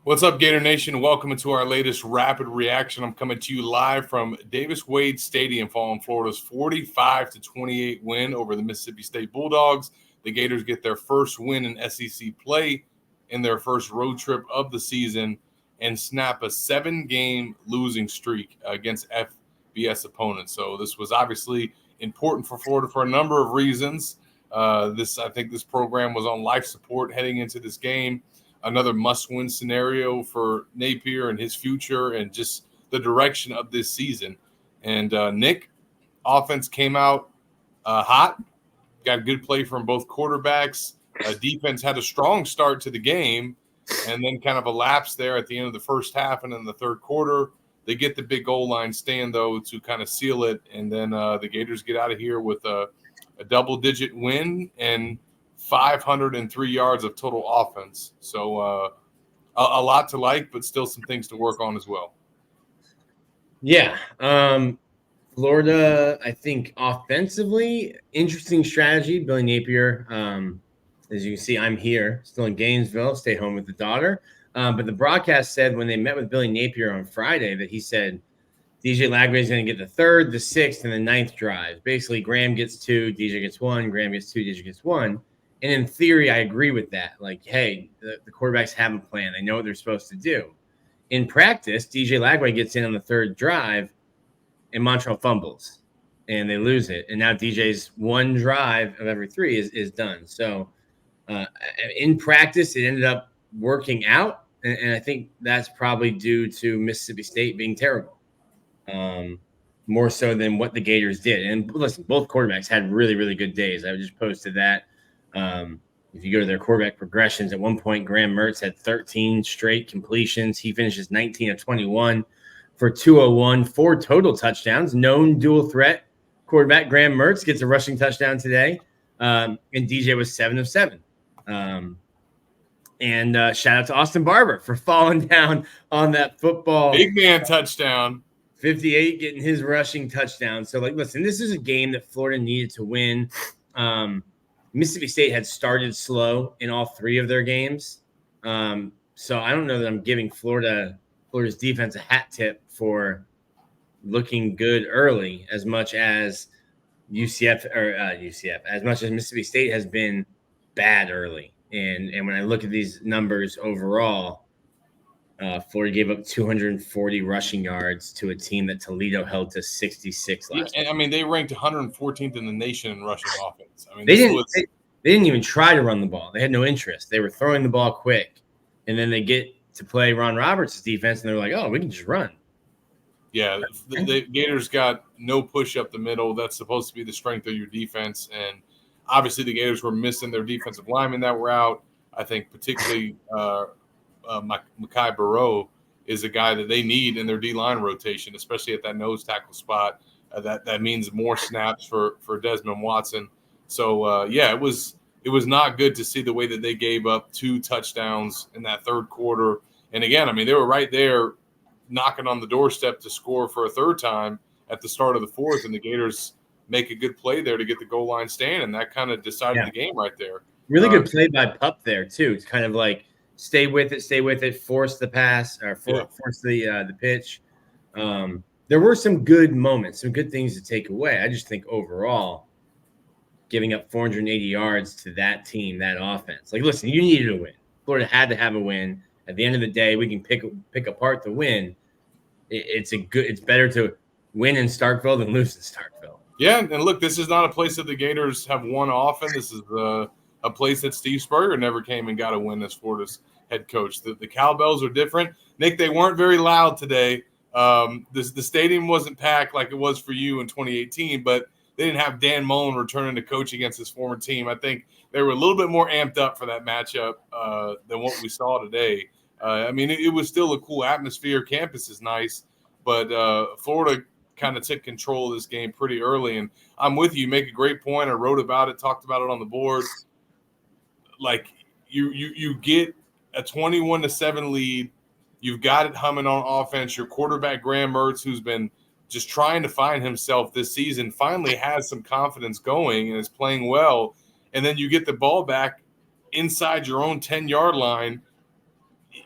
What's up, Gator Nation? Welcome to our latest rapid reaction. I'm coming to you live from Davis Wade Stadium following Florida's 45-28 win over the Mississippi State Bulldogs. The Gators get their first win in SEC play in their first road trip of the season and snap a 7-game losing streak against FBS opponents. So this was obviously important for Florida for a number of reasons. I think this program was on life support heading into this game. Another must-win scenario for Napier and his future and just the direction of this season. And Nick, offense came out hot, got good play from both quarterbacks. Defense had a strong start to the game and then kind of a lapse there at the end of the first half and in the third quarter. They get the big goal line stand, though, to kind of seal it. And then the Gators get out of here with a double-digit win and 503 yards of total offense. So a lot to like, but still some things to work on as well. Yeah. Florida, I think offensively, interesting strategy. Billy Napier, as you can see, I'm here, still in Gainesville, stay home with the daughter. But the broadcast said when they met with Billy Napier on Friday that he said DJ Lagway is going to get the third, the sixth, and the ninth drives. Basically, Graham gets 2, DJ gets 1, Graham gets 2, DJ gets 1. And in theory, I agree with that. Like, hey, the quarterbacks have a plan. They know what they're supposed to do. In practice, DJ Lagway gets in on the third drive, and Montreal fumbles, and they lose it. And now DJ's one drive of every 3 is done. So in practice, it ended up working out, and I think that's probably due to Mississippi State being terrible, more so than what the Gators did. And listen, both quarterbacks had really, really good days. I just posted that. If you go to their quarterback progressions, at one point, Graham Mertz had 13 straight completions. He finishes 19 of 21 for 201, 4 total touchdowns. Known dual threat quarterback Graham Mertz gets a rushing touchdown today. And DJ was 7 of 7. And shout out to Austin Barber for falling down on that football. Big man touchdown. 58 getting his rushing touchdown. So, like, listen, this is a game that Florida needed to win. Mississippi State had started slow in all 3 of their games. So I don't know that I'm giving Florida's defense a hat tip for looking good early as much as as much as Mississippi State has been bad early. And when I look at these numbers overall, Florida gave up 240 rushing yards to a team that Toledo held to 66 last year. And I mean, they ranked 114th in the nation in rushing offense. I mean, they didn't even try to run the ball. They had no interest. They were throwing the ball quick. And then they get to play Ron Roberts' defense, and they're like, oh, we can just run. Yeah, the Gators got no push up the middle. That's supposed to be the strength of your defense. And obviously the Gators were missing their defensive linemen that were out. I think particularly Mekhi Barrow is a guy that they need in their D-line rotation, especially at that nose tackle spot. That means more snaps for Desmond Watson. So, it was not good to see the way that they gave up 2 touchdowns in that third quarter. And again, I mean, they were right there knocking on the doorstep to score for a third time at the start of the fourth, and the Gators make a good play there to get the goal line stand, and that kind of decided the game right there. Really good play by Pup there, too. It's kind of like stay with it, force the pass, or force the pitch. There were some good moments, some good things to take away. I just think overall, giving up 480 yards to that team, that offense. Like, listen, you needed a win. Florida had to have a win. At the end of the day, we can pick apart the win. It's better to win in Starkville than lose in Starkville. Yeah, and look, this is not a place that the Gators have won often. This is a place that Steve Spurrier never came and got a win as Florida's head coach. The cowbells are different. Nick, they weren't very loud today. The stadium wasn't packed like it was for you in 2018, but they didn't have Dan Mullen returning to coach against his former team. I think they were a little bit more amped up for that matchup than what we saw today. I mean, it was still a cool atmosphere. Campus is nice, but Florida kind of took control of this game pretty early. And I'm with you. You make a great point. I wrote about it, talked about it on the board. Like, you get a 21-7 lead. You've got it humming on offense. Your quarterback, Graham Mertz, who's been just trying to find himself this season, finally has some confidence going and is playing well. And then you get the ball back inside your own 10-yard line.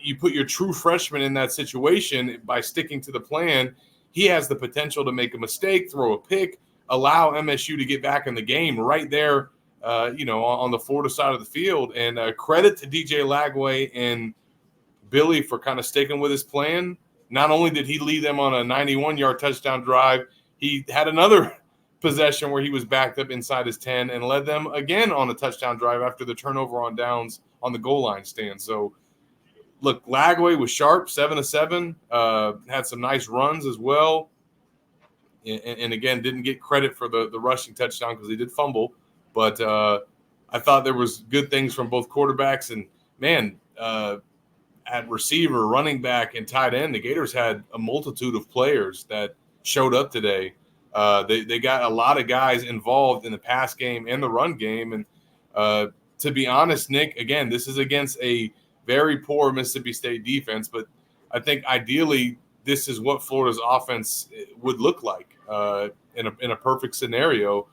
you put your true freshman in that situation by sticking to the plan, he has the potential to make a mistake, throw a pick, allow MSU to get back in the game right there, on the Florida side of the field. And credit to DJ Lagway and Billy for kind of sticking with his plan. Not only did he lead them on a 91-yard touchdown drive, he had another possession where he was backed up inside his 10 and led them again on a touchdown drive after the turnover on downs on the goal line stand. So, look, Lagway was sharp, 7 of 7, had some nice runs as well. And again, didn't get credit for the rushing touchdown because he did fumble. But I thought there was good things from both quarterbacks. And, man, at receiver, running back, and tight end, the Gators had a multitude of players that showed up today. They got a lot of guys involved in the pass game and the run game. And to be honest, Nick, again, this is against a very poor Mississippi State defense, but I think ideally this is what Florida's offense would look like in a perfect scenario.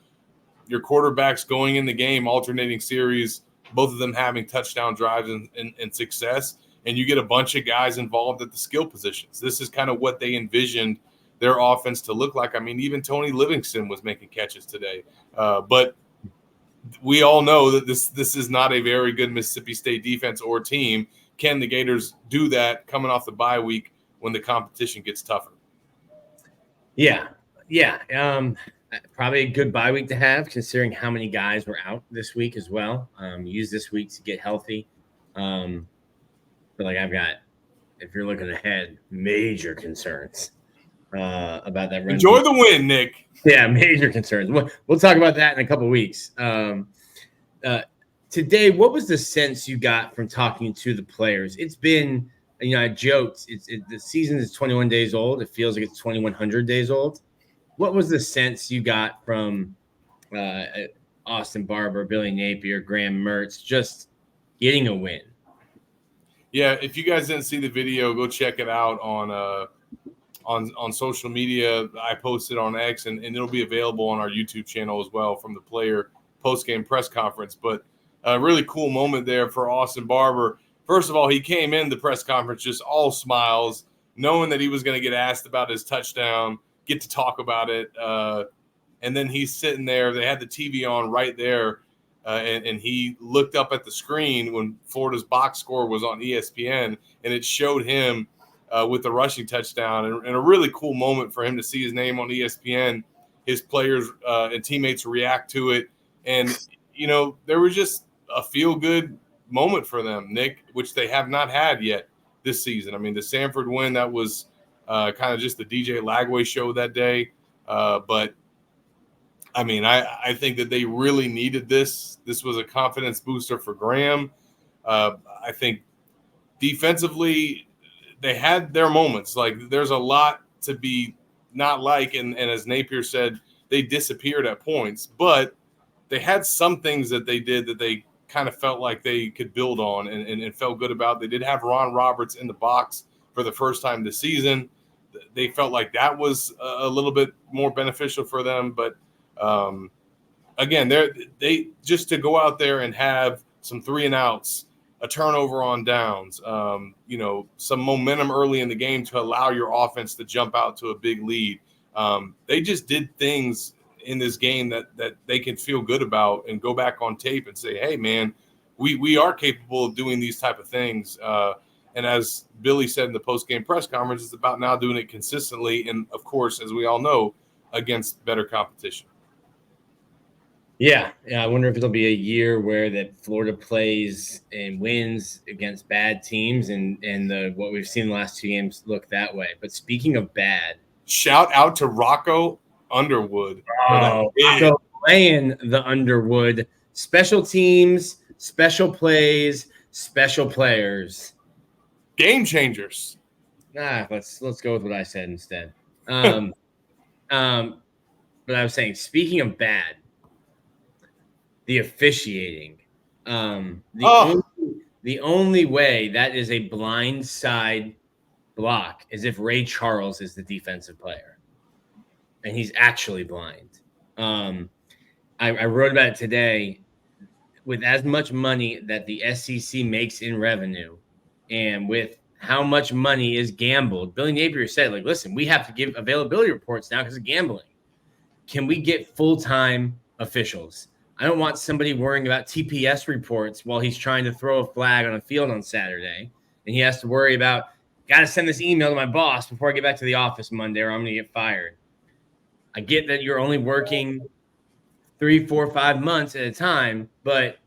Your quarterbacks going in the game, alternating series, both of them having touchdown drives and success, and you get a bunch of guys involved at the skill positions. This is kind of what they envisioned their offense to look like. I mean, even Tony Livingston was making catches today. But we all know that this is not a very good Mississippi State defense or team. Can the Gators do that coming off the bye week when the competition gets tougher? Yeah. Probably a good bye week to have, considering how many guys were out this week as well. Use this week to get healthy. But I've got, if you're looking ahead, major concerns about that run. Enjoy the win, Nick. Yeah, major concerns. We'll talk about that in a couple of weeks. Today, what was the sense you got from talking to the players? It's been, I joked, the season is 21 days old. It feels like it's 2,100 days old. What was the sense you got from Austin Barber, Billy Napier, Graham Mertz, just getting a win? Yeah, if you guys didn't see the video, go check it out on social media. I posted on X, and it'll be available on our YouTube channel as well from the player post-game press conference. But a really cool moment there for Austin Barber. First of all, he came in the press conference just all smiles, knowing that he was going to get asked about his touchdown, get to talk about it. And then he's sitting there. They had the TV on right there. And he looked up at the screen when Florida's box score was on ESPN, and it showed him with the rushing touchdown. And a really cool moment for him to see his name on ESPN, his players and teammates react to it. And, there was just a feel-good moment for them, Nick, which they have not had yet this season. I mean, the Sanford win, that was kind of just the DJ Lagway show that day. But I mean, I think that they really needed this. This was a confidence booster for Graham. I think defensively, they had their moments. There's a lot to be not like, and as Napier said, they disappeared at points. But they had some things that they did that they kind of felt like they could build on and felt good about. They did have Ron Roberts in the box for the first time this season. They felt like that was a little bit more beneficial for them. But again, they just to go out there and have some 3-and-outs, a turnover on downs, some momentum early in the game to allow your offense to jump out to a big lead. They just did things in this game that they can feel good about and go back on tape and say, hey, man, we are capable of doing these type of things. And as Billy said in the post-game press conference, it's about now doing it consistently and, of course, as we all know, against better competition. Yeah, I wonder if it'll be a year where that Florida plays and wins against bad teams, and what we've seen the last 2 games look that way. But speaking of bad, shout out to Rocco Underwood. Rocco playing the Underwood. Special teams, special plays, special players, game changers. Let's go with what I said instead. But I was saying, speaking of bad, the officiating. The only way that is a blind side block is if Ray Charles is the defensive player, and he's actually blind. I wrote about it today. With as much money that the SEC makes in revenue, And with how much money is gambled, Billy Napier said, like, listen, we have to give availability reports now because of gambling. Can we get full-time officials? I don't want somebody worrying about TPS reports while he's trying to throw a flag on a field on Saturday. And he has to worry about, got to send this email to my boss before I get back to the office Monday or I'm going to get fired. I get that you're only working 3, 4, 5 months at a time, but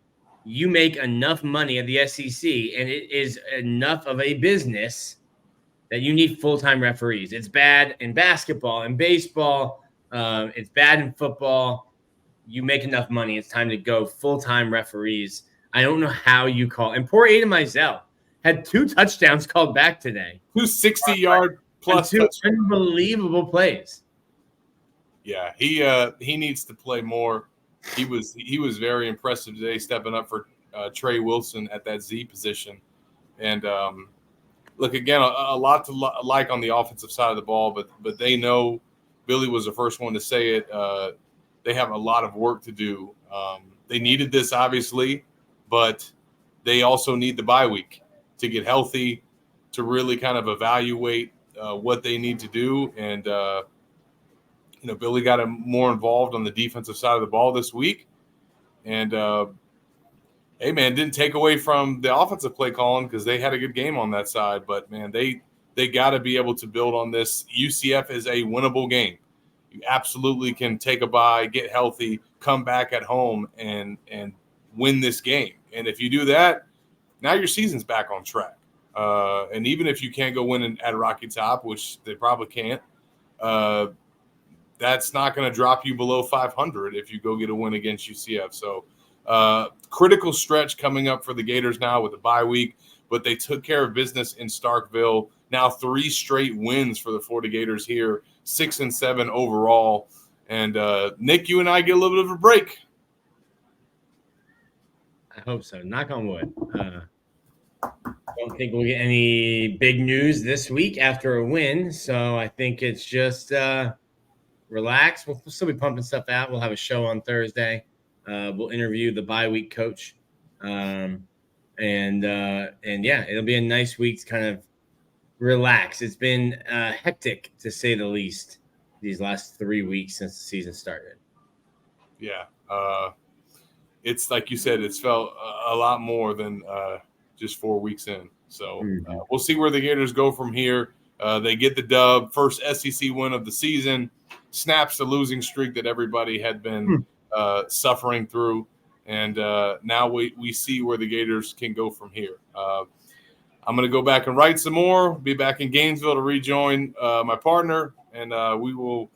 you make enough money at the SEC and it is enough of a business that you need full-time referees. It's bad in basketball and baseball. It's bad in football. You make enough money. It's time to go full-time referees. I don't know how you call. And poor Aiden Mizell had 2 touchdowns called back today. 2 60-yard plus 2 touchdowns. unbelievable plays. Yeah, he needs to play more. He was very impressive today, stepping up for Trey Wilson at that Z position. And look, again, a lot to like on the offensive side of the ball, but they know Billy was the first one to say it. They have a lot of work to do. They needed this, obviously, but they also need the bye week to get healthy, to really kind of evaluate what they need to do. And, Billy got him more involved on the defensive side of the ball this week. And, hey, man, didn't take away from the offensive play calling because they had a good game on that side. But, man, they got to be able to build on this. UCF is a winnable game. You absolutely can take a bye, get healthy, come back at home, and win this game. And if you do that, now your season's back on track. And even if you can't go win at Rocky Top, which they probably can't, that's not going to drop you below 500 if you go get a win against UCF. So critical stretch coming up for the Gators now with the bye week, but they took care of business in Starkville. Now 3 straight wins for the Florida Gators here, 6-7 overall. And Nick, you and I get a little bit of a break. I hope so. Knock on wood. Don't think we'll get any big news this week after a win. So I think it's just relax. We'll still be pumping stuff out. We'll have a show on Thursday. We'll interview the bye week coach. And yeah, it'll be a nice week to kind of relax. It's been hectic, to say the least, these last 3 weeks since the season started. Yeah. It's like you said, it's felt a lot more than just 4 weeks in. So we'll see where the Gators go from here. They get the dub, first SEC win of the season, snaps the losing streak that everybody had been suffering through. And now we see where the Gators can go from here. I'm going to go back and write some more, be back in Gainesville to rejoin my partner, and we will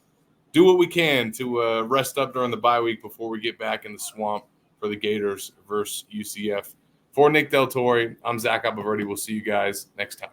do what we can to rest up during the bye week before we get back in the swamp for the Gators versus UCF. For Nick Del Torre, I'm Zach Abolverdi. We'll see you guys next time.